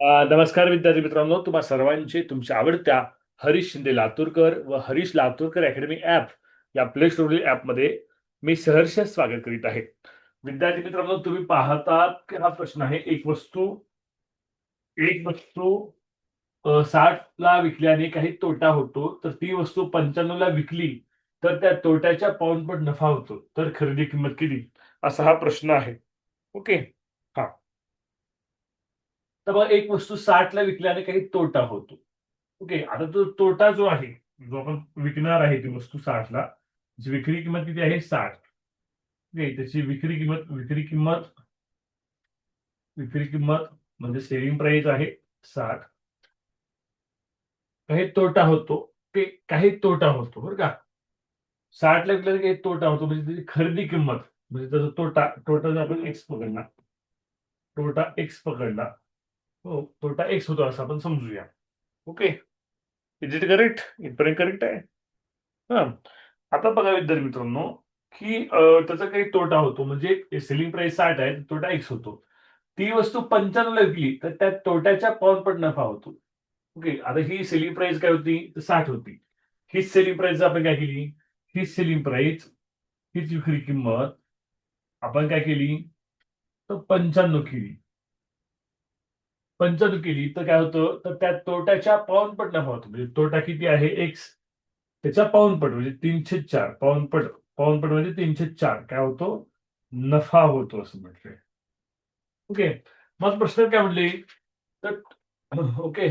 नमस्कार विद्यार्थी मित्रांनो, तुम्हा सर्वांचे तुमच्या आवडत्या हरीश शिंदे लातूरकर व हरीश लातूरकर अकॅडमी ऍप या प्ले स्टोअर ऍपमध्ये मी सहर्ष स्वागत करीत आहे. विद्यार्थी मित्रांनो, तुम्ही पाहतात की हा प्रश्न आहे, एक वस्तू 60 ला विकल्याने काही तोटा होतो, तर ती वस्तू 95 ला विकली तर त्या तोट्याच्या पाऊणपट नफा होतो, तर खरेदी किंमत किती? असा हा प्रश्न आहे. ओके. हा. तर मग एक वस्तू 60 ला विकल्याने काही तोटा होतो. ओके. आता तो तोटा जो आहे, जो आपण विकणार आहे ती वस्तू 60ला, जी विक्री किंमत किती आहे? 60. ओके. त्याची विक्री किंमत म्हणजे सेलिंग प्राइस आहे 60. काही तोटा होतो, ते काही तोटा होतो बरं का. 60ला विकल्याने काही तोटा होतो म्हणजे त्याची खरेदी किंमत म्हणजे त्याचा तोटा जर आपण एक्स पकडला, तोटा एक्स पकडला. हो, तोटा एक्स होतो असं आपण समजूया. ओके. Is it correct? इथपर्यंत करेक्ट आहे? हां. आता बघा विद्यार्थी मित्रांनो, की त्याचा काही तोटा होतो म्हणजे सेलिंग प्राइस 60 आहे, तोटा X होतो. ती वस्तू 95ला विकली, तर त्या तोट्याच्या पाऊणपट नफा होतो. ओके. आता ही सेलिंग प्राइस काय होती? तर 60 होती. हीच सेलिंग प्राइस आपण काय केली? हीच सेलिंग प्राइस, हीच विक्री किंमत आपण काय केली? तर 95 केली. 95 केली तर काय होतं? तर त्या तोट्याच्या पाऊणपट नफा होतो. म्हणजे तोटा किती आहे? X. त्याच्या पाऊणपट म्हणजे 304 पाऊणपट म्हणजे 304 काय होतो? नफा होतो असं म्हटलंय. ओके. मग प्रश्न काय म्हटले? तर ओके,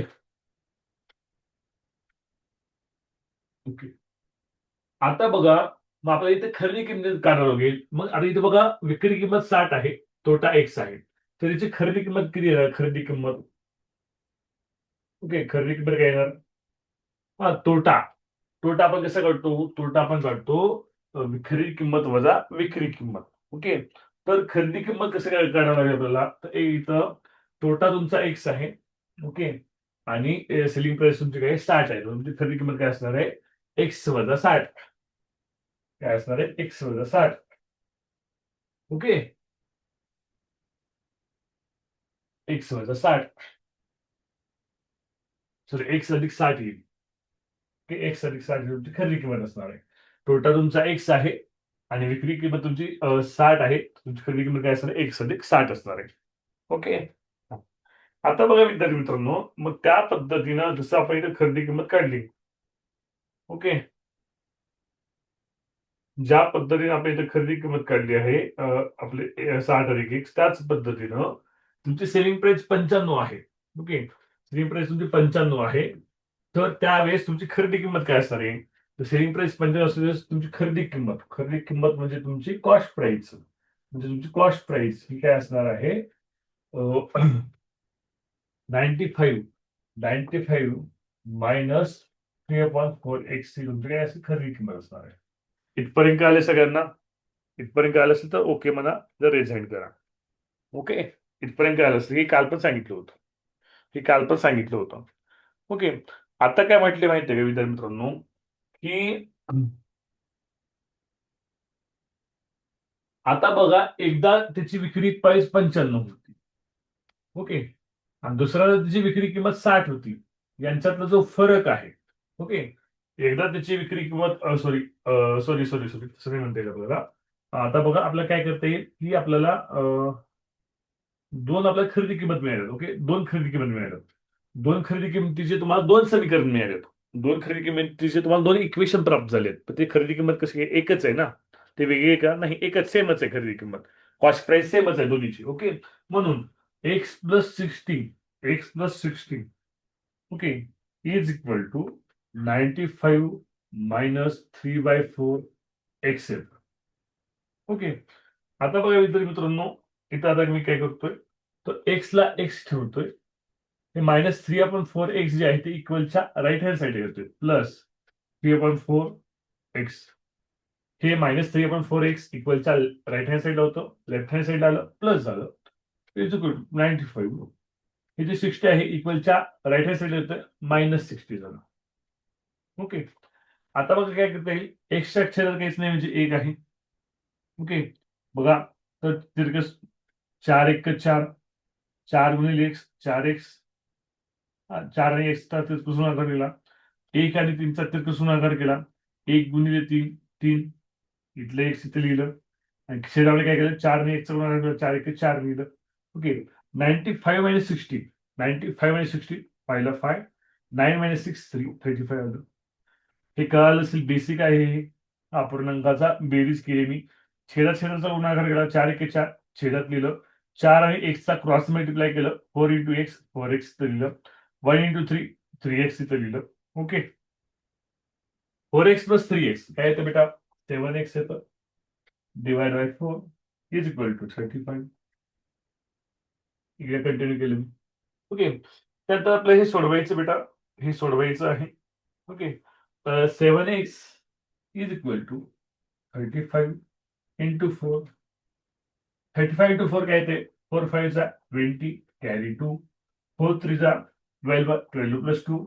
ओके. आता बघा, मग आपल्याला इथे खरेदी किंमत काढावं लागेल. मग आता इथे बघा, विक्री किंमत 60 आहे, तोटा X आहे. तर याची खरेदी किंमत किती येणार? खरेदी किंमत. ओके, खरेदी किंमत काय येणार? हां, तोटा. तोटा आपण कसा काढतो? तोटा आपण काढतो खरेदी किंमत वजा विक्री किंमत. ओके. तर खरेदी किंमत कसं काय काढावं लागेल आपल्याला? तर इथं तोटा तुमचा X आहे. ओके. आणि सेलिंग प्राइस तुमची काय 60 आहे. तुमची खरेदी किंमत काय असणार आहे? X वजा 60. काय असणार आहे? X वजा 60. ओके. X वजा 60. सॉरी, X अधिक 60 येईल. की X अधिक 60 ही तुमची खरेदी किंमत असणार आहे. तोटा तुमचा X आहे आणि विक्री किंमत तुमची 60 आहे. तुमची खरेदी किंमत काय असणार आहे? X अधिक 60 असणार आहे. ओके. आता बघा विद्यार्थी मित्रांनो, मग त्या पद्धतीनं जसं आपण इथे खरेदी किंमत काढली. ओके. ज्या पद्धतीने आपण इथे खरेदी किंमत काढली आहे, आपले 60 अधिक X, त्याच पद्धतीनं तुमची सेलिंग प्राइस 95 आहे. ओके. सेलिंग प्राइस तुमची 95 आहे. तर त्यावेळेस तुमची खरेदी किंमत काय असणार आहे? तर सेलिंग प्राइस 95 असलेली तुमची खरेदी किंमत म्हणजे तुमची कॉस्ट प्राइस. म्हणजे तुमची कॉस्ट प्राइस ही काय असणार आहे? 95 मायनस 3/4 एक्स ही तुमची काय असेल? खरेदी किंमत असणार आहे. इथपर्यंत आले सगळ्यांना? इथपर्यंत आलं असेल तर ओके म्हणा, जर रेज हँड करा. ओके. इथपर्यंत आलं असेल, हे काल पण सांगितलं होतं. ओके. आता काय म्हटले माहितीये का विद्यार्थी मित्रांनो, की आता बघा, एकदा त्याची विक्री प्राइस 95 होती. ओके. आणि दुसऱ्यादा त्याची विक्री किंमत 60 होती. यांच्यातला जो फरक आहे. ओके. एकदा त्याची विक्री किंमत सॉरी सॉरी सॉरी सॉरी तसं नाही म्हणता येईल आपल्याला. आता बघा आपल्याला काय करता येईल, की आपल्याला दोन आपल्याला खरेदी किंमत मिळाल्या. ओके. दोन खरेदी किंमत मिळाल्या. दोन खरेदी किंमतीचे तुम्हाला दोन समीकरण मिळालेत. दोन खरेदी किंमतीचे तुम्हाला दोन इक्वेशन प्राप्त झालेत. तर ते खरेदी किंमत कशी आहे? एकच आहे ना. ते वेगळी आहे का? नाही, एकच सेमच आहे खरेदी किंमत. कॉस्ट प्राइस सेमच आहे दोन्हीची. ओके. म्हणून x plus 16 okay is equal to 95 minus 3/4 एक्सेल. ओके. आता बघा विद्यार्थी मित्रांनो, इथं आता मी काय करतोय, तर एक्सला एक्स ठेवतोय. हे मायनस 3/4 एक्स जे आहे ते इक्वलच्या राईट हँड साईड घेतोय प्लस 3/4 एक्स. हे मायनस 3/4 एक्स इक्वलच्या राईट हँड साईडला होतं, लेफ्ट हँड साईडला आलं प्लस झालं. Is equal to 95. हे जे 60 आहे इक्वलच्या राईट हँड साईडला येतं -60 झालं. ओके. आता बघा काय करता येईल, एक्सच्या अक्षरात काहीच नाही म्हणजे 1 आहे. ओके. बघा, तर तिरकस 4 1 4, 4 गुणिले एक्स 4x 4 आणि एक्सचा तिरकस गुणाकार केला, 1 आणि 3चा तिरकस गुणाकार केला, 1 गुणिले 3 3, इथलं एक्स इथे लिहिलं आणि शेजारला काय केलं, 4 आणि 1चा गुणाकार केला, 4 1 4 लिहिलं. ओके, 95 आणि 60, 95 आणि 60 पाहिलं 5, 9 मायनस 6 3, 35 आलं. हे कळालं असेल, बेसिक आहे हे. अपूर्णांकाचा बेरीज केली मी, छेदाचा गुणाकार केला, 4 1 4 छेदात लिहिलं, 4 आणि एक्सचा क्रॉस मल्टिप्लाय केलं, 4 इंटू एक्स 4x लिहिलं, 1 इंटू 3 3x इथं लिहिलं. ओके, 4x प्लस 3x काय येतं बेटा, 7x येतं, divide by 4 is equal to 35. इकडे कंटिन्यू केलं मी. ओके, त्यात आपलं हे सोडवायचं बेटा, हे सोडवायचं आहे. ओके, तर 7x is equal to 35 into 4, 35 into 4 काय येते, 4 5 जा 20 कॅरी 2, 4 3 जा 12, 12 plus 2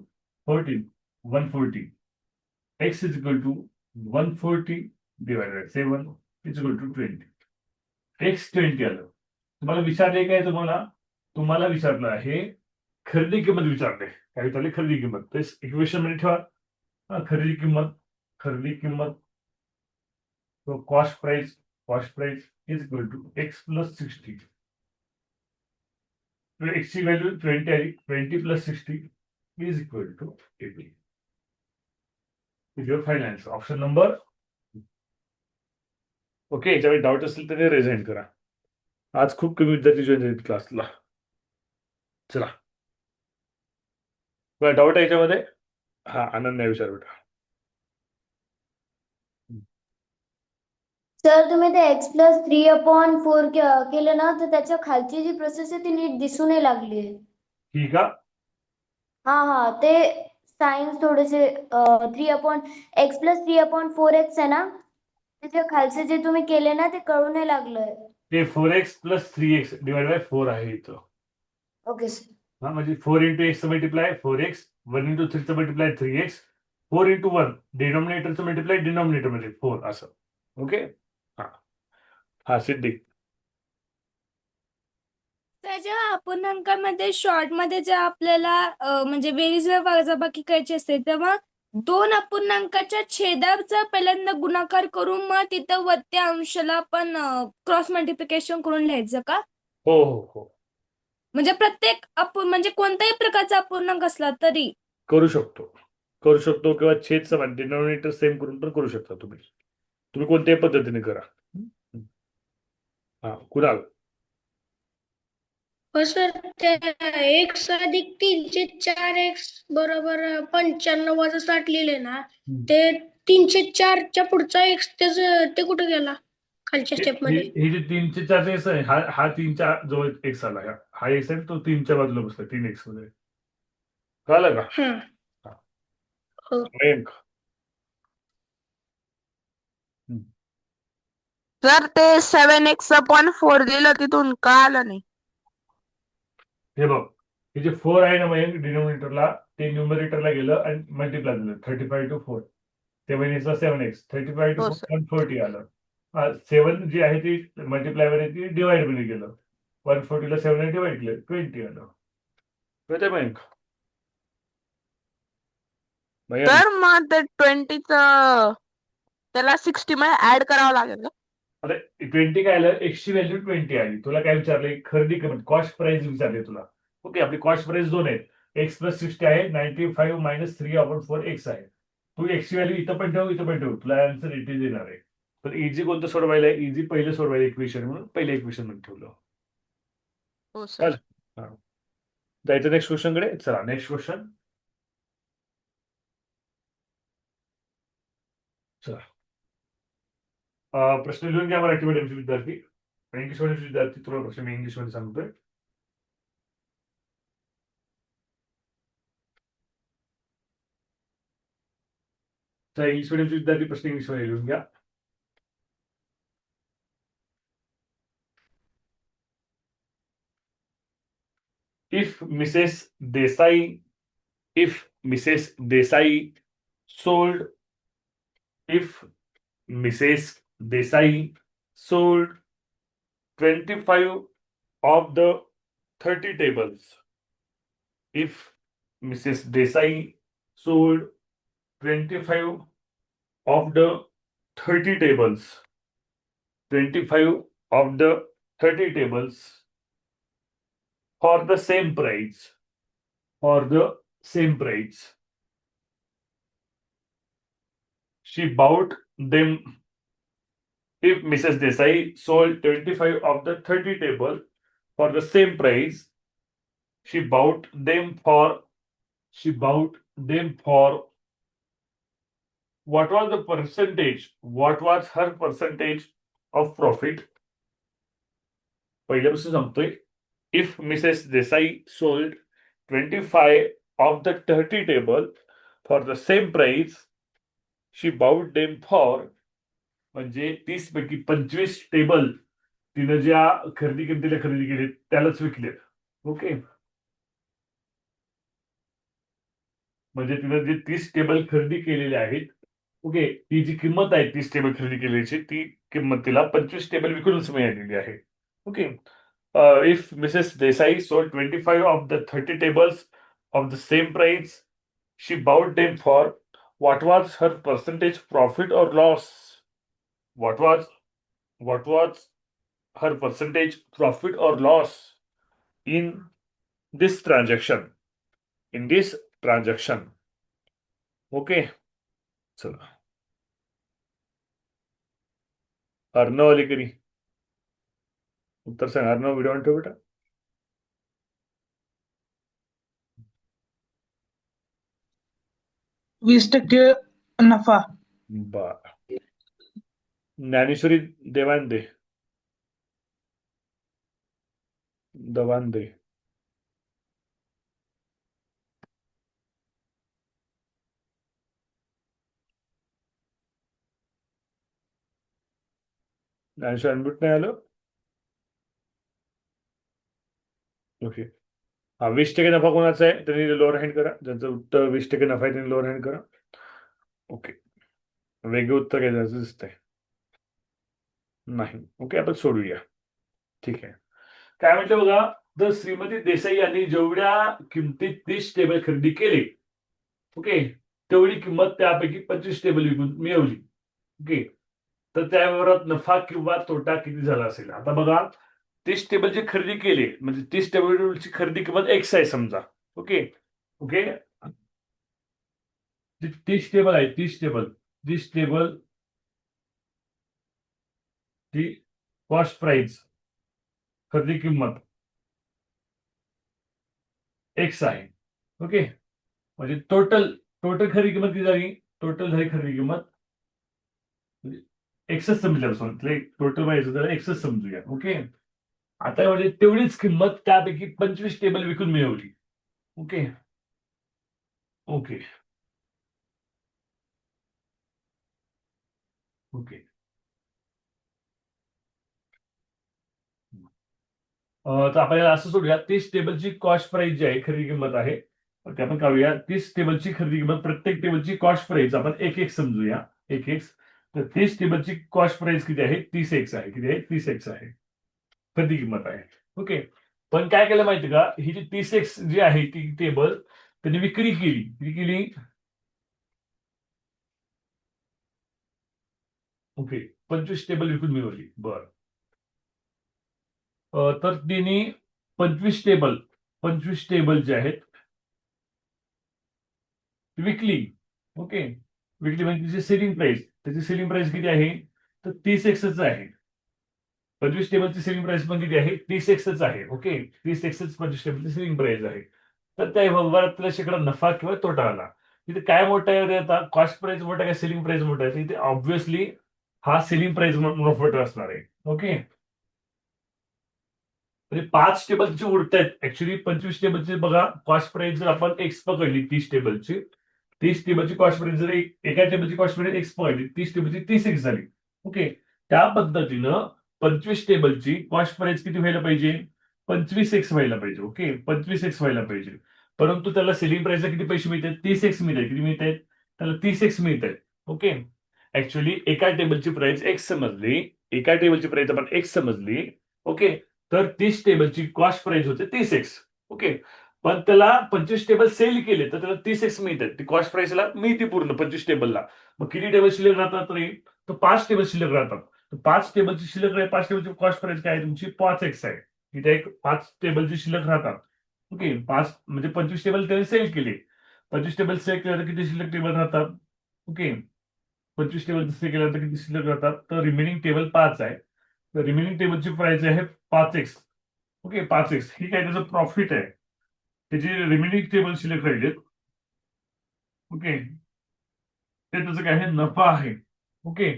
14, 140, x is equal to 140 divide by 7 is equal to 20, x 20 आलं. तुम्हाला विचारले काय, तुम्हाला विचारलं आहे खरेदी किंमत विचारले, काय विचारले, खरेदी किंमत. तर इक्वेशन मध्ये ठेवा, खरेदी किंमत cost price is equal to x plus 60. X ची व्हॅल्यू 20 आली, 20 plus 60 is equal to 80. Your final answer, option number. Okay, याच्यावेळी डाऊट असेल तर रेझाईन करा. आज खूप कमी विद्यार्थी जॉईन झाले क्लासला. चला, डाऊट आहे याच्यामध्ये? हा, आनंद नाही विचार बेटा. सर तुम्ही ते x प्लस 3/4 केलं ना, तर त्याच्या खालची जी प्रोसेस आहे ती नीट दिसू नाही लागली. ठीक आहे, हा, ते सायन्स थोडेसे 3/x प्लस 3/4x आहे ना, त्याच्या खालचे जे तुम्ही केले ना ते कळू नाही लागलंय. ते 4x plus 3x divide by 4 आहे इथं. Okay sir. हा, म्हणजे 4 into x multiply 4x, 1 into 3 multiply 3x, 4 into 1 डिनॉमिनेटरचं मल्टिप्लाय डिनॉमिनेटर मध्ये 4 असं. ओके, हा हा सिद्धी. त्याच्या अपूर्णांकामध्ये शॉर्ट मध्ये जे आपल्याला म्हणजे बेरीज वजाबाकी करायची असते, तेव्हा 2 अपूर्णांकाच्या छेदाचा पहिल्यांदा गुणाकार करून मग तिथं वरत्या अंशाला आपण क्रॉस मल्टिप्लिकेशन करून लिहायचं का? हो हो हो, म्हणजे प्रत्येक म्हणजे कोणत्याही प्रकारचा अपूर्णांक असला तरी करू शकतो किंवा छेद समान डिनॉमिनेटर सेम करून पण करू शकता तुम्ही कोणत्याही पद्धतीने करा. हा, कुणाल? हो सर, त्या एक्स अधिक 3/4x बरोबर 95 लिहिले ना, ते 3/4च्या पुढचा एक्स ते कुठे गेला खालच्या स्टेप मध्ये? हे जे 3/4 एक्स आहे, हा 3च्या जवळ एक्स आला, हा एक्स आहे तो 3च्या बाजूला बसला 3x मध्ये. कळलं का? हा, हो. मयंक. सर ते 7x/4 लिहिलं तिथून का आलं नाही? हे बघ, हे जे 4 आहे ना मयंक डिनॉमिनेटरला, ते न्यूमरेटरला गेलं आणि मल्टिप्लाय झालं 35 टू 4, ते म्हणजे 7x 35 टू हो 4 सर. 140 आलं. 7 जी आहे ती मल्टिप्लाय मध्ये ती डिवाइड मध्ये गेलं, 140 ला 7 ने डिवाइड केलं 20 आलं. कळतंय मयंक? तर मग ते 20च त्याला 60 मध्ये ऍड करावं लागेल का? अरे 20 काय आलं, एक्सची व्हॅल्यू 20 आली. तुला काय विचारले, खरेदी किंमत कॉस्ट प्राइस विचारले तुला. ओके, आपली कॉस्ट प्राइस 2 आहेत, एक्स प्लस 60 आहे, 95 मायनस 3/4 एक्स आहे. तू एक्सची व्हॅल्यू इथं पण ठेव, तुला आन्सर इथे देणार आहे. तर इझी कोणतं सोडवायला, इझी पहिलं सोडवायला इक्वेशन म्हणून पहिल्या इक्वेशन मध्ये ठेवलं. हो सर. जायचं नेक्स्ट क्वेश्चन कडे. चला, नेक्स्ट क्वेश्चन. चला, प्रश्न लिहून घ्या मराठी मीडियमचे विद्यार्थी. इंग्लिश मीडियमचे विद्यार्थी तुला प्रश्न मी इंग्लिश मध्ये सांगतोय. तर इंग्लिश मीडियमचे विद्यार्थी प्रश्न इंग्लिश मध्ये लिहून घ्या. If Mrs. Desai, if Mrs. Desai sold, if Mrs. Desai sold 25 of the 30 tables, if Mrs. Desai sold 25 of the 30 tables. 25 of the 30 tables for the same price. For the same price. She bought them. If Mrs. Desai sold 25 of the 30 table for the same price, she bought them for what was the percentage? What was her percentage of profit? पहिल्यापासून सांगतोय. If Mrs. Desai sold 25 of the 30 table for the same price, she bought them for म्हणजे 30 पैकी 25 table तिनं ज्या खरेदी किमतीला खरेदी केली त्यालाच विकले. ओके, म्हणजे तिनं जे 30 टेबल खरेदी केलेले आहेत, ओके, ती जी किंमत आहे 30 टेबल खरेदी केल्याची ती किंमत तिला 25 टेबल विकूनच मिळालेली आहे. Okay, if Mrs. Desai sold 25 of the 30 tables of the same price, she bought them for what was her percentage profit or loss? What was her percentage profit or loss in this transaction? In this transaction. Okay. चला. अर्णव अलीकरी उत्तर सांग. Arnav video on ठेव बेटा. वीस टक्के नफा. बर. Dnyaneshwari देवांदे. दवांदे. Dnyaneshwar unmute नाही आलं. ओके, हा 20% नफा कोणाचा आहे त्यांनी लोअर हँड करा. ज्यांचं उत्तर 20% नफा आहे त्यांनी लोअर हँड करा. ओके, वेगळं उत्तर काय द्यायचं दिसतंय नाही. ओके, आपण सोडूया. ठीक आहे. काय म्हटलं बघा, तर श्रीमती देसाई यांनी जेवढ्या किमतीत 30 टेबल खरेदी केले, ओके, तेवढी किंमत त्यापैकी 25 टेबल विकून मिळवली. ओके, तर त्या व्यवहारात नफा किंवा तोटा किती झाला असेल. आता बघा, 30 टेबलची खरेदी केली म्हणजे 30 टेबलची खरेदी किंमत एक्स आहे समजा. ओके ओके, 30 टेबल आहे. 30 टेबल ती कॉस्ट प्राइस खरेदी किंमत एक्स आहे. ओके, म्हणजे टोटल खरेदी किंमत किती झाली. टोटल झाली खरेदी किंमत एक्सच समजल्यापासून टोटल माहिती त्याला एक्सच समजूया. ओके, आता म्हणजे तेवढीच किंमत त्यापैकी 25 टेबल विकून मिळवली. ओके ओके ओके, तर आपल्याला असं सोडूया. 30 टेबलची कॉस्ट प्राइस जी आहे खरेदी किंमत आहे ते आपण काढूया. 30 टेबलची खरेदी किंमत प्रत्येक टेबलची कॉस्ट प्राइस आपण 1x समजूया. 1x, तर 30 टेबलची कॉस्ट प्राइस किती आहे. 30x आहे. किती आहे. 30x आहे खरेदी किंमत आहे. ओके, पण काय केलं माहिती का, ही जी 30x जी आहे ती टेबल त्यांनी विक्री केली. ओके, 25 टेबल विकून मिळवली. बर, तर तिने 25 टेबल जे आहेत विकली. ओके, विकली म्हणजे तिची सेलिंग प्राइस, त्याची सेलिंग प्राइस किती आहे तर 30x आहे. 25 टेबलची सेलिंग प्राइस पण किती आहे 30x आहे. ओके, 30x 25 टेबलची सेलिंग प्राइस आहे. तर त्या व्यवहारातला शेकडा नफा किंवा तोटा आला. इथे काय मोठा आहे आता, कॉस्ट प्राइस मोठा आहे का सेलिंग प्राइस मोठा आहे. इथे ऑब्व्हियसली हा सेलिंग प्राइस प्रॉफिट असणार आहे. ओके, म्हणजे 5 टेबलची उरत आहेत ऍक्च्युली. 25 टेबलची बघा कॉस्ट प्राइस जर आपण एक्स पकडली, 30 टेबलची कॉस्ट प्राइस जर एका टेबलची कॉस्ट प्राइस एक्स पकडली, 30 टेबलची 30x झाली. ओके, त्या पद्धतीनं 25 टेबलची कॉस्ट प्राइस किती व्हायला पाहिजे 25x व्हायला पाहिजे. ओके, 25x व्हायला पाहिजे. परंतु त्याला सेलिंग प्राइसला किती पैसे मिळतात 30x मिळतात. किती मिळत आहेत त्याला 30x मिळत आहेत. ओके, ऍक्च्युली एका टेबलची प्राइस एक्स समजली, एका टेबलची प्राइस आपण एक्स समजली. ओके, तर 30 टेबलची कॉस्ट प्राइस होते 30x. ओके, पण त्याला 25 टेबल सेल केले तर त्याला 30x मिळतात. ती कॉस्ट प्राइसला मिळते पूर्ण 25 टेबलला. मग किती टेबल शिल्लक राहतात रे? तर 5 टेबल शिल्लक राहतात. तर 5 टेबलची शिल्लक आहे, 5 टेबलची कॉस्ट प्राइस काय आहे तुमची? 5x आहे. इथे एक 5 टेबलची शिल्लक राहतात. ओके, 5 म्हणजे 25 टेबल त्याने सेल केले. 25 टेबल सेल केल्यानंतर किती शिल्लक टेबल राहतात? ओके, 25 टेबल सेल केल्यानंतर किती शिल्लक राहतात? तर रिमेनिंग टेबल 5 आहे. तर रिमेनिंग टेबलची प्राइस आहे 5x. ओके, 5x ही काय त्याचं प्रॉफिट आहे. त्याचे रिमेनिंग टेबल शिल्लक राहिले. ओके, ते त्याचं काय आहे? नफा आहे. ओके,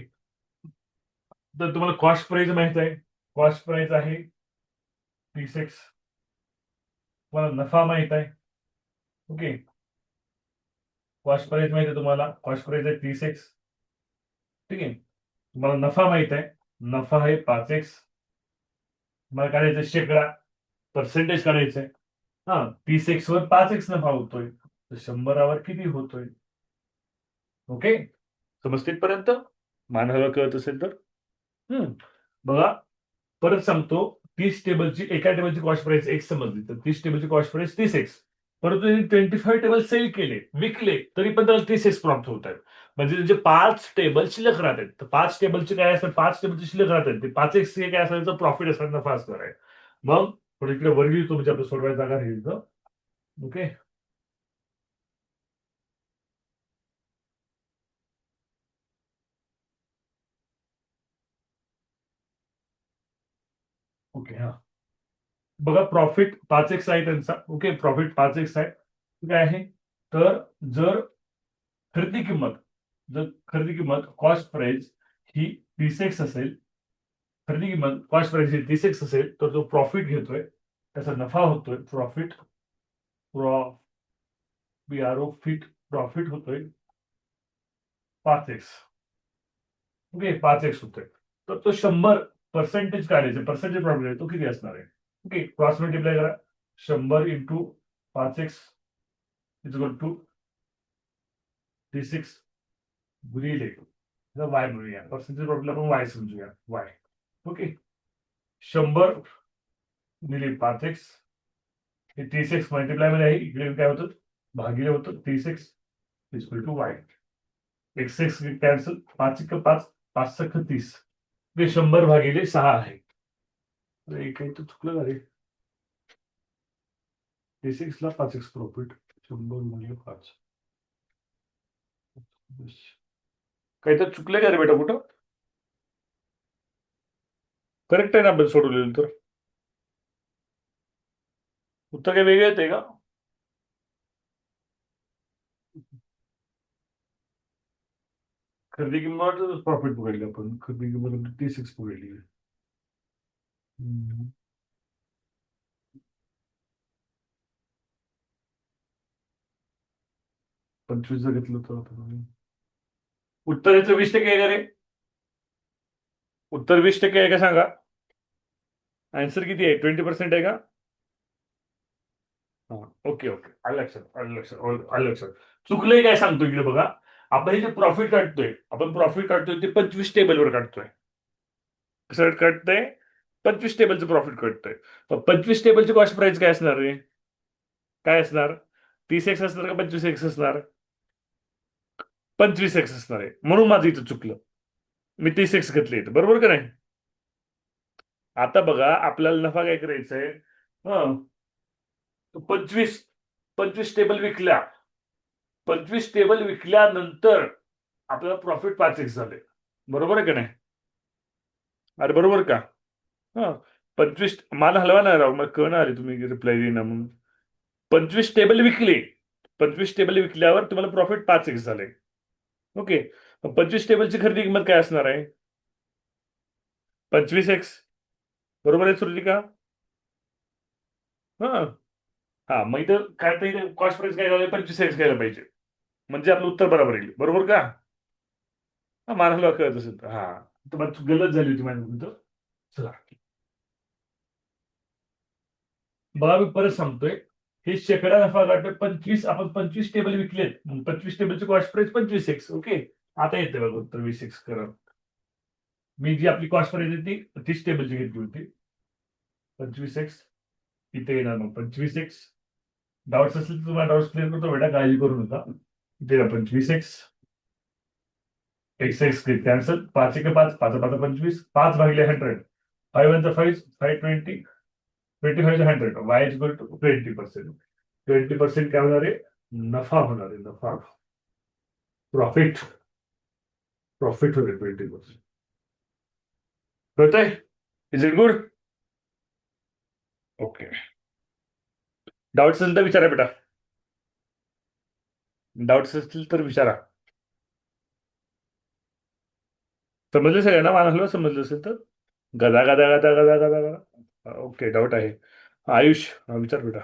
तर तुम्हाला कॉस्ट प्राइस माहित आहे. कॉस्ट प्राइस आहे 30x. तुम्हाला नफा माहित आहे. ओके, कॉस्ट प्राइस माहित आहे तुम्हाला. कॉस्ट प्राइस आहे 30x. ठीक आहे, तुम्हाला नफा माहित आहे. नफा आहे 5x. तुम्हाला काढायचं शेकडा, पर्सेंटेज काढायचंय. हा, 30x वर 5x नफा होतोय, तर 100वर किती होतोय? ओके, समजते पर्यंत? मानवाला कळत असेल तर बघा, परत सांगतो. 30 टेबलची एका टेबलची कॉस्ट प्राइस x समजली तर 30 टेबलची कॉस्ट प्राइस 30x. परंतु त्यांनी 25 टेबल सेल केले, विकले, तरी पण त्याला 30x प्रॉफिट होत आहेत. म्हणजे त्यांचे 5 टेबल शिल्लक राहतात. तर 5 टेबलचे काय असतात? 5 टेबलचे शिल्लक राहतात. ते 5x हे काय असायचं? प्रॉफिट असणार, नफा असणार आहे. मग थोडं इकडे वर लिहितो म्हणजे आपलं सोडवायची जागा राहील. ओके, ओके, हा बघा, प्रॉफिट 5x आहे त्यांचा. ओके, प्रॉफिट 5x आहे. काय आहे? तर जर खरेदी किंमत कॉस्ट प्राइस ही 30x असेल, खरेदी किंमत कॉस्ट प्राइस ही 30x असेल, तर जो प्रॉफिट घेतोय त्याचा नफा होतोय. प्रॉफिट प्रॉफिट होतोय 5x. ओके, 5x होतोय. तर तो 100% काढायचे, पर्सेंटेज प्रॉफिट आहे तो किती असणार आहे? ओके, क्रॉस मल्टिप्लाय करा. 100 into 5x is equal to 36 गुणिले वाय म्हणूया. पर्सेंटेज प्रॉफिटला आपण वाय समजूया. वाय. ओके, 100 गुणिले 5x हे 30x मल्टिप्लाय मध्ये आहे. इकडे काय होतं? भागिले होतं. 30x is equal to y. x cancel. 5 1 5, 5 6 30. ते 100 भागिले 6 आहे. अरे काही तर चुकलं का रे? 30x ला 5x प्रॉफिट, 100 गुणिले 5. काही तर चुकलं का रे बेटा? कुठं करेक्ट आहे ना आपण सोडवलेलं? तर उत्तर काही वेगळं येते का? खरेदी किंमत प्रॉफिट पकडली आपण. खरेदी किंमत 30x पकडली. 25 जर घेतलं तर आपण उत्तर याचं 20% आहे का रे? उत्तर 20% आहे का सांगा? आन्सर किती आहे? 20% आहे का? ओके ओके, आलं लक्षात. चुकलंय काय सांगतो इकडे बघा. आपण हे जे प्रॉफिट काढतोय ते 25 टेबलवर काढतोय. कसं काढतोय? 25 टेबलचं प्रॉफिट काढतोय. 25 टेबलची कॉस्ट प्राइस काय असणार रे? काय असणार? 30x असणार का 25x असणार? 25x असणार आहे. म्हणून माझं इथं चुकलं. मी 30x घेतले इथं, बरोबर का नाही? आता बघा, आपल्याला नफा काय करायचा आहे? 25 टेबल विकल्या. 25 टेबल विकल्यानंतर आपल्याला प्रॉफिट 5x झाले, बरोबर आहे का नाही? अरे बरोबर का? 25 मला हलवा नाही राव, मग कळणार आहे तुम्ही रिप्लाय देईना म्हणून. 25 टेबल विकले. 25 टेबल विकल्यावर तुम्हाला प्रॉफिट 5x झाले. ओके, 25 टेबलची खरेदी किंमत काय असणार आहे? 25x. बरोबर आहे सुरुचिका? मग इथं काय कॉस्ट प्राइस काय झालं? 25x घ्यायला पाहिजे, म्हणजे आपलं उत्तर बरोबर येईल. बरोबर का? मला कळत असेल तर तर गलत झाली होती माझ्या. चला बघा, मी परत सांगतोय. हे शेकडा नफा काढतोय 25. आपण 25 टेबल विकलेत. 25 टेबलची कॉस्ट प्राइस 25x. ओके, आता येते बघा उत्तर 20x. करा. मी जी आपली कॉस्ट प्राइस आहे ती 30 टेबलची घेतली होती. 25x इथे येणार. मग 25x डाऊट्स असतील तर तुम्हाला डाऊट्स क्लिअर करतो बेटा, काळजी करू नका. 13 25 x कॅन्सल, 5 1 5, 5 5 25, 5 भागिले 100, 5 1 5, 520, 25 100, y इज इक्वल टू 20%. 20% काय होणार आहे? नफा होणार आहे, नफा. प्रॉफिट होईल 20%. कळतंय? Is it good? Okay. Doubts असेल तर विचारा बेटा, डाऊट्स असतील तर विचारा. समजलं सगळ्यांना? मान हलवा समजलं असेल तर. गदा गदा गदा गदा गदा गदा. ओके, डाऊट आहे. आयुष, विचार बेटा.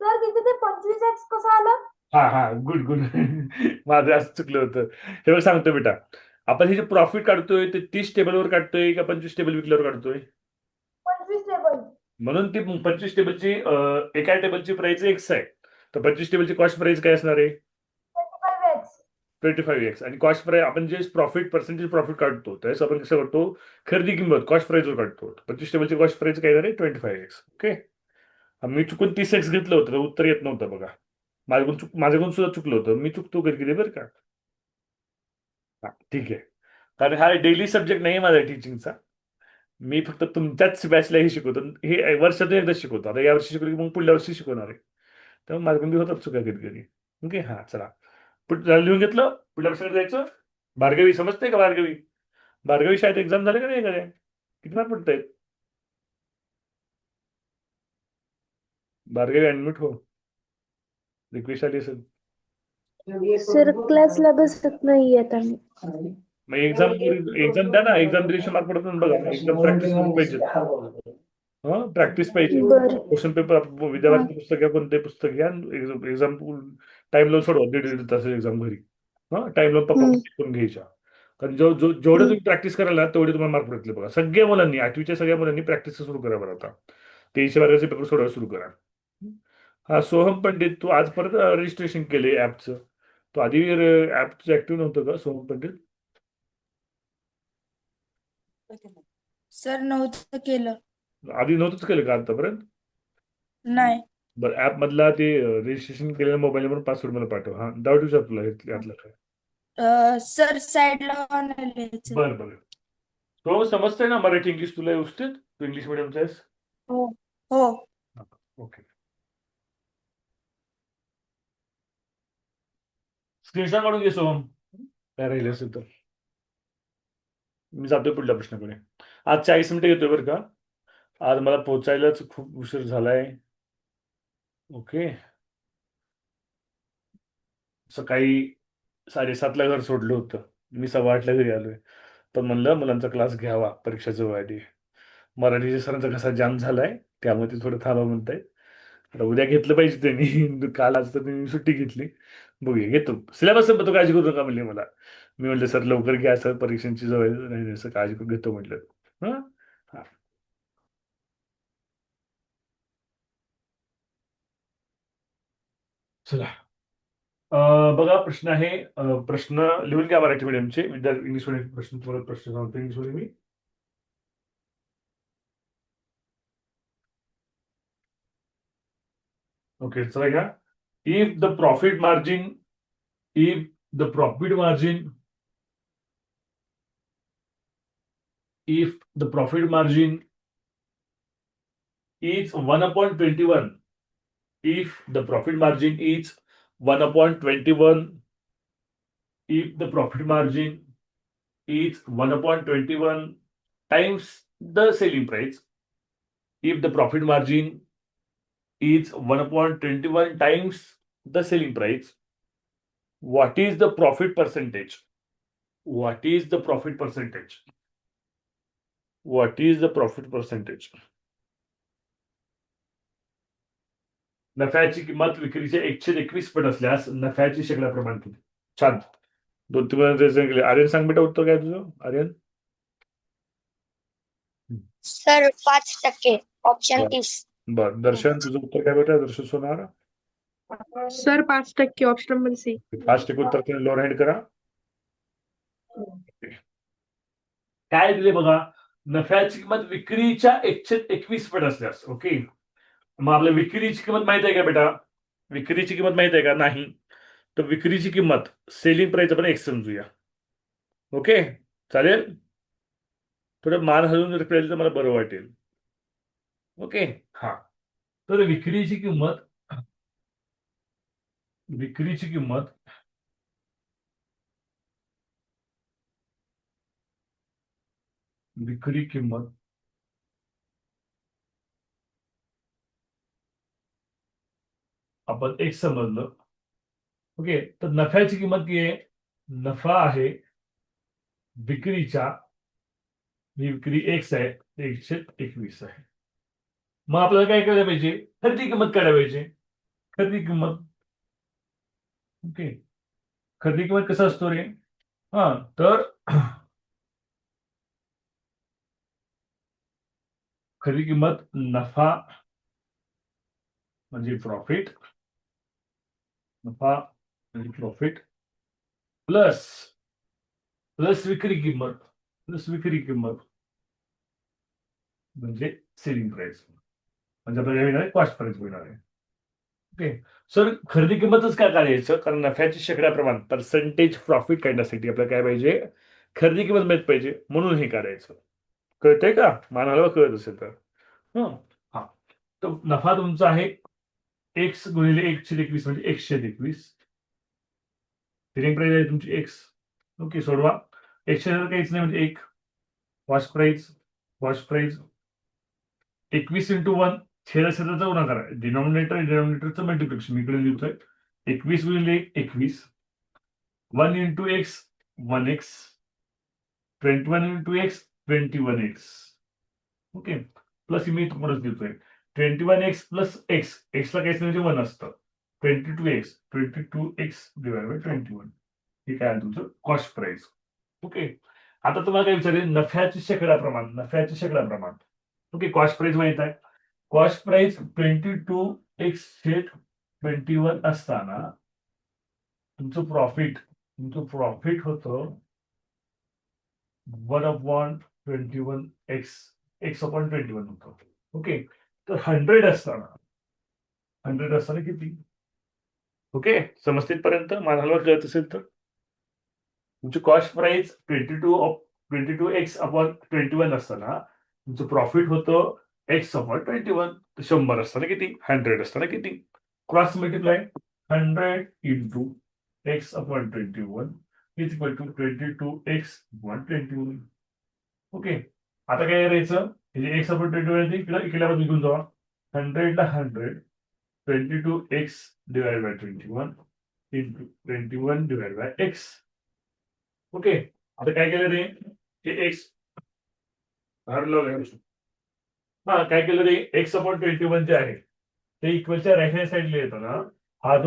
सर तिथे ते 25x कसं आलं? हा, गुड गुड. माझं असं चुकलं होतं. हे बघ सांगतो बेटा, आपण हे जे प्रॉफिट काढतोय ते 30 टेबलवर काढतोय का 25 टेबल विकल्यावर काढतोय? 25 टेबल. म्हणून ती 25 टेबलची एका टेबलची प्राइस एक्स आहे, तर 25 टेबलची कॉस्ट प्राइस काय असणार आहे? 25x. 25x. आणि कॉस्ट प्राइस आपण जे पर्सेंटेज प्रॉफिट काढतो त्यावेळेस आपण कसं करतो? खरेदी किंमत कॉस्ट प्राइसवर काढतो. 25 टेबलची कॉस्ट प्राइस काय झाली? 25x. ओके. मी चुकून 30x घेतलं होतं तर उत्तर येत नव्हतं बघा. माझ्याकडून सुद्धा चुकलं होतं. मी चुकतो कधी कधी बरं का. हा, ठीक आहे. कारण हा डेली सब्जेक्ट नाही माझा टीचिंगचा. मी फक्त तुमच्याच बॅचला हे शिकवतो. हे वर्षातून एकदा शिकवतो. आता या वर्षी शिकवली की मग पुढल्या वर्षी शिकवणार आहे. तेव्हा माझ्याकडून होतात चुका कधी कधी. ओके, हा चला. लिहून घेतलं, पुढल्या वर्षाकडे जायचं. भार्गवी, समजते का भार्गवी? भार्गवी शाळेत एक्झाम झाले का नाही एखाद्या? किती मार्क पडत आहेत? भार्गवी अॅडमिट हो. रिक्वेस्ट आली असेल. सर क्लासला बसत नाही आता मी. मग एक्झाम द्या ना. एक्झाम दिवशी मार्क पडतात ना बघा. एक्झाम प्रॅक्टिस पाहिजे. प्रॅक्टिस पाहिजे. बरं. क्वेश्चन पेपर विद्यार्थी पुस्तक घ्या, कोणते पुस्तक घ्या. एक्झाम टाइम लावून सोडवा. 1.5 तास एक्झाम घरी. टाइम लावून पप्पा करून घ्यायच्या. कारण जेवढं तुम्ही प्रॅक्टिस कराल ना तेवढे तुम्हाला मार्क पडतील बघा. सगळ्या मुलांनी, 8वीच्या सगळ्या मुलांनी प्रॅक्टिस सुरू करा बरं आता. 300 मार्काचे पेपर सोडवायला सुरू करा. हा, सोहम पंडित, तू आज परत रजिस्ट्रेशन केले ऍपचं. तो आधी ऍपचं ऍक्टिव्ह नव्हतं का सोहम पंडित? सर नव्हतं केलं. आधी नव्हतंच केलं का आतापर्यंत? नाही. बरं, ऍप मधला ते रजिस्ट्रेशन केलेला मोबाईल नंबर पासवर्ड मला पाठव. हा, डाऊट विचार तुला यातलं काय? सर साईडला ऑन लिहायचं. बरं बरं. तो समजतंय ना मराठी इंग्लिश तुला व्यवस्थित? तू इंग्लिश मिडियमचा आहेस? हो हो. ओके. स्क्रीनशॉट काढून घे सोहम, काय राहिले असेल तर. मी जातोय पुढल्या प्रश्नाकडे. आज 40 मिनिटं घेतोय बरं का. आज मला पोहोचायलाच खूप उशीर झालाय. ओके. सकाळी 7:30ला घर सोडलं होतं. मी 8:15ला घरी आलोय. पण म्हणलं मुलांचा क्लास घ्यावा परीक्षा जवळ आली. मराठीच्या सरांचा कसा जाम झालाय त्यामुळे ते थोडं थांबा म्हणतायत. आता उद्या घेतलं पाहिजे त्यांनी. काल आज तर त्यांनी सुट्टी घेतली. बघूया, घेतो. सिलेबस संपतो, काळजी करू नका म्हणले मला. मी म्हटलं सर लवकर घ्या सर, परीक्षांची जवळ नाही, असं काळजी करून घेतो म्हटलं. हा. चला. बघा, प्रश्न आहे. प्रश्न लिहून घ्या मराठी मीडियमचे. विद्यार्थी इंग्लिश मीडियम प्रश्न तुम्हाला प्रश्न सांगतो इंग्लिश मध्ये मी. ओके, चला घ्या. If the profit margin is 1/21, if the profit margin is 1/21, if the profit margin is 1/21 times the selling price, if the profit margin is 1/21 times the selling price, what is the profit percentage? What is the profit percentage? What is the profit percentage? नफ्याची किंमत विक्रीच्या 121 पट असल्यास नफ्याची शेकडा प्रमाण किती? छान. 2-3 केले. आर्यन सांग बेटा उत्तर काय तुझं? आर्यन सर 5%. ऑप्शन बरं. 30. बरं, दर्शन तुझं उत्तर काय बेटा? दर्शन सोनार सर 5% ऑप्शन नंबर सी. 5% उत्तर केलं. लोअर हँड करा. काय दिले बघा, नफ्याची किंमत विक्रीच्या 121 पट असल्यास. ओके, मग आपल्या विक्रीची किंमत माहित आहे का बेटा? विक्रीची किंमत माहित आहे का? नाही. तर विक्रीची किंमत सेलिंग प्राइस आपण एक्स समजूया. ओके, चालेल. थोडं मान हलवून जर कळेल तर मला बरं वाटेल. ओके, हा. तर विक्रीची किंमत विक्री किंमत आपण एक समजलं. ओके, तर नफ्याची किंमत किती आहे? नफा आहे विक्रीच्या, ही विक्री एक्स आहे, 121 आहे. मग आपल्याला काय करायला पाहिजे? खरेदी किंमत काढायला पाहिजे. खरेदी किंमत. ओके, खरेदी किंमत कसं असतो रे? हा, तर खरेदी किंमत नफा म्हणजे प्रॉफिट, नफा म्हणजे प्रॉफिट प्लस विक्री किंमत म्हणजे सेलिंग प्राइस, म्हणजे आपल्याला येणार आहे कॉस्ट प्राइस होणार आहे. ओके, सर खरेदी किंमतच काय काढायचं? कारण नफ्याची शेकडा प्रमाण पर्सेंटेज प्रॉफिट काढण्यासाठी आपल्याला काय पाहिजे? खरेदी किंमत माहित पाहिजे, म्हणून हे काढायचं. कळतंय का? मानाला कळत असेल तर. हं, हा. तर नफा तुमचा आहे एक्स गुणिले 121 म्हणजे 121. सेलिंग प्राइस आहे तुमची एक्स. ओके, सोडवा. 100 काहीच नाही म्हणजे 1. कॉस्ट प्राइस 21 × 1 छेदाचा गुणाकार आहे. डिनॉमिनेटरचं मल्टिप्लिकेशन मी इकडे लिहितोय. 21 गुणिले 21. 1 × x 1x. 21 × x 21x. Okay, plus मी तुम्हालाच देतोय 21x प्लस x. एक्सला काहीच नाही म्हणजे 1 असतं. 22x divide by 21. हे काय आहे तुमचं कॉस्ट प्राइस. ओके, आता तुम्हाला काय विचारेल? नफ्याचे शेकडा प्रमाण. ओके, कॉस्ट प्राइस माहित आहे. कॉस्ट प्राइस 22x/21 असताना तुमचं प्रॉफिट होतं 1/21x x/21 होतं. ओके, तर 100 असताना किती? ओके, समजते पर्यंत मानाला कळत असेल तर. तुमची कॉस्ट प्राइस 22x/21 असताना तुमचं प्रॉफिट होतं x/21. 100 असताना किती? 100 असताना किती? Cross multiply 100 × x/21 is equal to 22x/21. Okay, आता काय करायचं? x/21 इकडल्या बाजूला घेऊन जावा. 100 ला 100 22x divide by 21 into 21 divide bye x. Okay, आता काय केलं रे? हे एक्स हा, काय केलं रे? x/21 जे आहे ते इक्वलच्या राईट हँड साईडला येतं ना. हा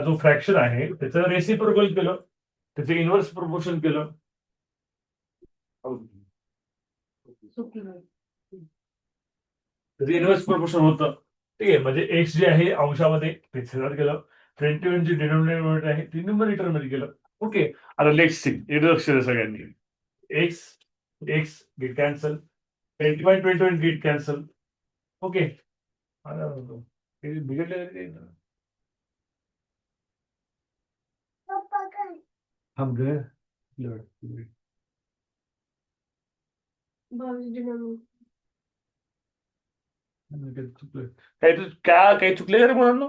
जो फ्रॅक्शन आहे त्याचं रेसिप्रोकल केलं, त्याचं इन्व्हर्स प्रोपोर्शन केलं. त्याचं इन्व्हर्स प्रोपोर्शन होतं. ठीक आहे, म्हणजे एक्स जे आहे अंशामध्ये ते छेदात गेलं. 21 जे डिनॉमिनेटर आहे ते न्यूमरेटर मध्ये गेलं. ओके, आता लेट्स सी. लक्ष द्या सगळ्यांनी. X get cancel, 21 get cancel. Okay, बिघडले हम गए. काही चुकले का रे मुलांना?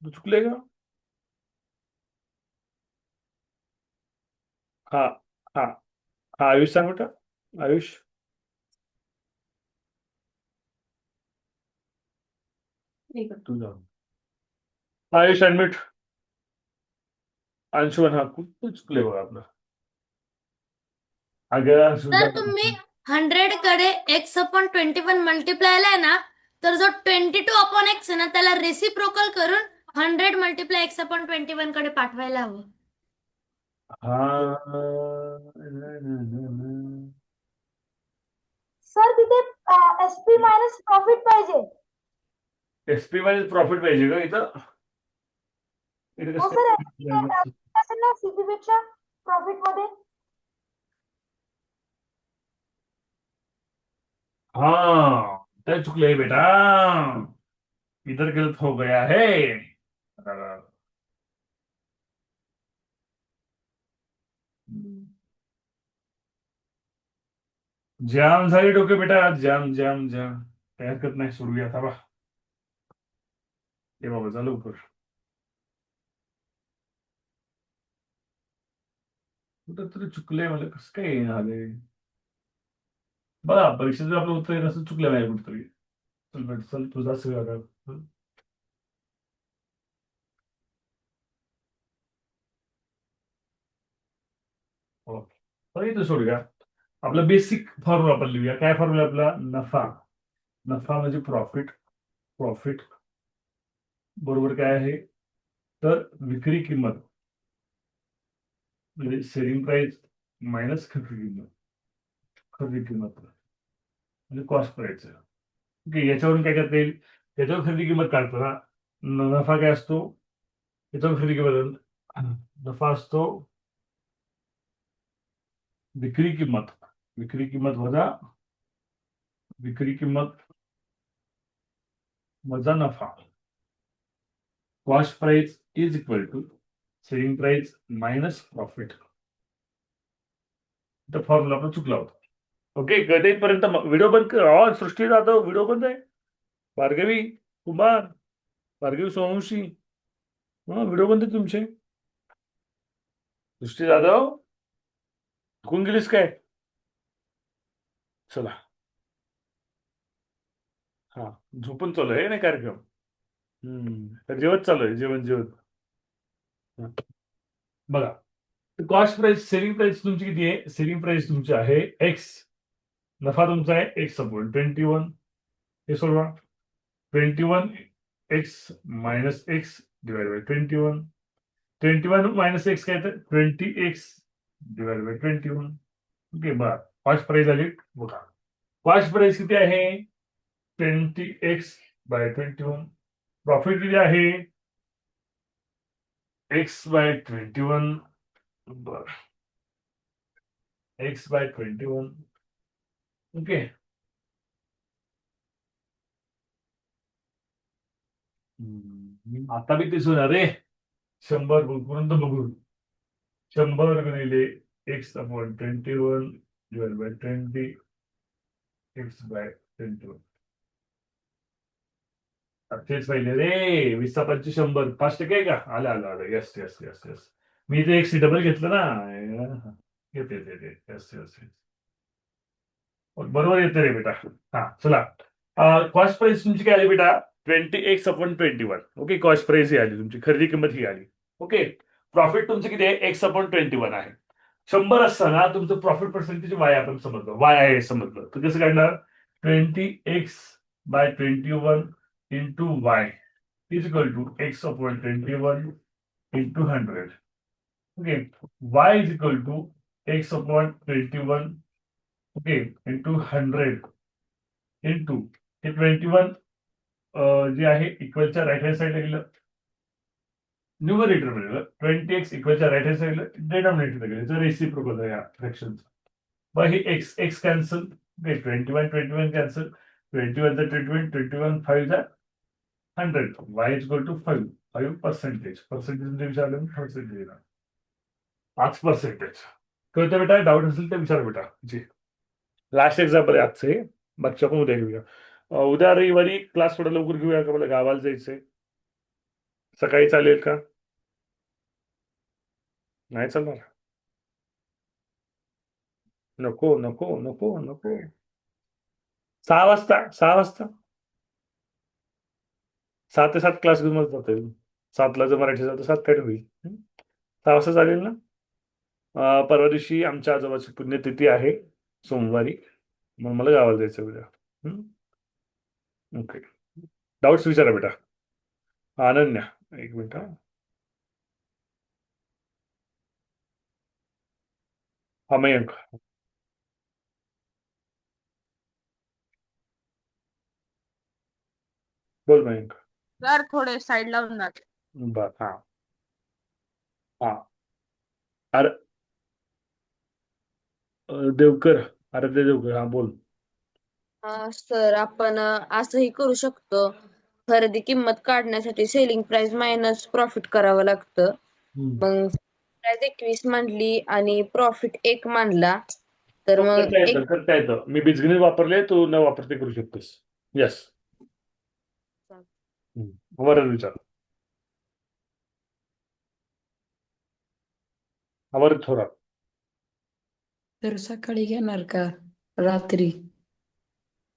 चुकले का? हा हा हा, आयुष सांग बेटा. आयुष तुझा आयुष ऍडमिट. अंशुमन हा खूप चुकले बघा आपलं. अगं तर तुम्ही 100 कडे x/21 मल्टिप्लाय आहे ना, तर जो 22/x आहे ना त्याला रेसिप्रोकल करून 100 मल्टिप्लाय x/21 कडे पाठवायला हवं. सर तिथे एसपी मायनस प्रॉफिट पाहिजे. एसपी मध्ये प्रॉफिट पाहिजे का इथं? इथं हो कसं सर, काय? असेल ना सीपी पेक्षा प्रॉफिट मध्ये. हा, अरे चुकले बेटा, इधर गलत हो गया है। जाम झाली डोके बेटा, जाम जाम जाम. काही हरकत नाही, सोडूया आता बा. हे बाबा झालं लवकर. कुठं तरी चुकलंय, मला कसं काय आले बघा. परीक्षेत जर आपलं उत्तर येत असं चुकलं नाही कुठतरी. चल बेटा चल, तुझा सगळं. ओके, तर इथं सोडूया. आपला बेसिक फॉर्म्युला आपण लिहूया. काय फॉर्म्युला आपला? नफा. नफा म्हणजे प्रॉफिट. प्रॉफिट बरोबर काय आहे? तर विक्री किंमत म्हणजे सेलिंग प्राइस मायनस खरेदी किंमत. खरेदी किंमत म्हणजे कॉस्ट प्राइस. ओके, याच्यावरून काय करता येईल? याच्यावर खरेदी किंमत काढताना नफा काय असतो? याच्यावर खरेदी किंमत, नफा असतो विक्री किंमत. विक्री किंमत वजा विक्री किंमत वजा नफा. Cost price is equal to selling price minus profit. तर फॉर्म्युला आपण चुकला होता. ओके, कळते इथपर्यंत? व्हिडिओ बंद कर. सृष्टी जाधव व्हिडिओ बंद आहे. भार्गवी कुमार, भार्गवी सोमवंशी, व्हिडिओ बंद आहे तुमचे. सृष्टी जाधव चुकून गेलीस काय? चला, हा झोपून चालू आहे ना कार्यक्रम. तर जेवत चालू आहे, जेवण जेवत. हा. बघा, कॉस्ट प्राइस, सेलिंग प्राइस तुमची किती आहे? सेलिंग प्राइस तुमची आहे एक्स. नफा तुमचा आहे एक्स अपॉन 21. हे सोडवा. 21 x minus x divide by 21. 21 minus x काय? तर 20 एक्स डिवाइड बाय 21. ओके, बघा कॉस्ट प्राइस आली. बघा कॉस्ट प्राइस किती आहे? 20x by 21. प्रॉफिट किती आहे? X by 21. बर, एक्स बाय 21. ओके. आता बी तेच होणार रे. 100 पर्यंत बघू. 100 गुणिले x upon 21 divide by 20 x by 21. तेच पाहिजे रे. 20 × 100 5% आहे का? आलं आलं आलं. Yes yes yes yes. मी ते एक्स डबल घेतलं ना. येते येते. Yes yes yes. बरोबर येते रे बेटा. हा चला, कॉस्ट प्राइस तुमची काय आली बेटा? 20x upon 21. Okay, cost price ही आली तुमची, खरेदी किंमत ही आली. ओके, प्रॉफिट तुमचं किती आहे? एक्स अपॉन 21 आहे. 100 असताना तुमचं प्रॉफिट पर्सेंटेज वाय आपण समजलं, वाय आहे समजलं, तर कसं काढणार? 20x by 21 into y is equal to x upon 21 into 100. Okay, y is equal to x upon 21 okay into 100 into हे 21 जे आहे इक्वलच्या राईट हँड साईडला गेलं, न्यूमरेटर मध्ये 20x इक्वलच्या राईट हँड साईडला डिनॉमिनेटर गेलं, रेसिप्रोकल आहे या फ्रॅक्शनचं. मग हे x x cancel, 21 cancel, 21 21 5 100. Y is equal to 5 percentage. Percentage विचारलं, पर्सेंटेज 5%. कळतं बेटा? डाऊट असेल तर विचार बेटा. जी लास्ट एक्झाम्पल आहे आजचे, बाकीच्या पण उद्या घेऊया. उद्या रविवारी क्लास थोडा लवकर घेऊया का? मला गावाला जायचंय. सकाळी चालेल का? नाही चालणार? नको नको नको नको. 6 वाजता, 6 वाजता 6 ते 7 क्लास घेऊन मला जाता येईल. 7ला जर मराठी झालं तर 7 काय होईल. 6 वाजता चालेल ना? परवा दिवशी आमच्या आजोबाची पुण्यतिथी आहे सोमवारी, मग मला गावाला जायचं उद्या. ओके, डाऊट्स विचारा बेटा. अनन्या, एक मिनिट. हा मयंक, बोल मयंक. सर थोडे साईड लावून जाते. बर, हा हा. अरे देवकर, आराध्य देवकर, हा बोल. सर आपण असंही करू शकतो. खरेदी किंमत काढण्यासाठी सेलिंग प्राइस मायनस प्रॉफिट करावं लागतं. मग प्राइस 21 मांडली आणि प्रॉफिट 1 मांडला तर मग करता येतं. मी बीजगणित वापरले, तू न वापरते करू शकतोस. येस. वरद विचार. वरद थोरात. तर सकाळी घेणार का रात्री?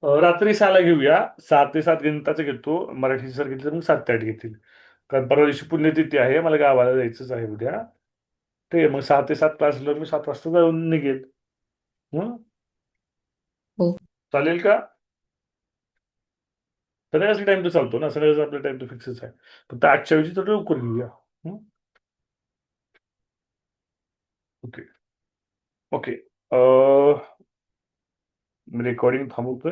रात्री 6ला घेऊया. 6 ते 7 गणिताचं घेतो. मराठी सर घेतलं तर मग 7 ते 8 घेतील. कारण परवा दिवशी पुण्यतिथी आहे, मला गावाला जायचंच आहे उद्या. ते मग 6 ते 7 क्लास मी 7 वाजता जाऊन निघेल. हो. चालेल का? संध्याकाळचा टाइम तर चालतो ना, संध्याकाळचा आपला टाइम तर फिक्सच आहे. फक्त आजच्या वेळी थोडं लवकर घेऊया. ओके. ओके. रेकॉर्डिंग थांबवतोय.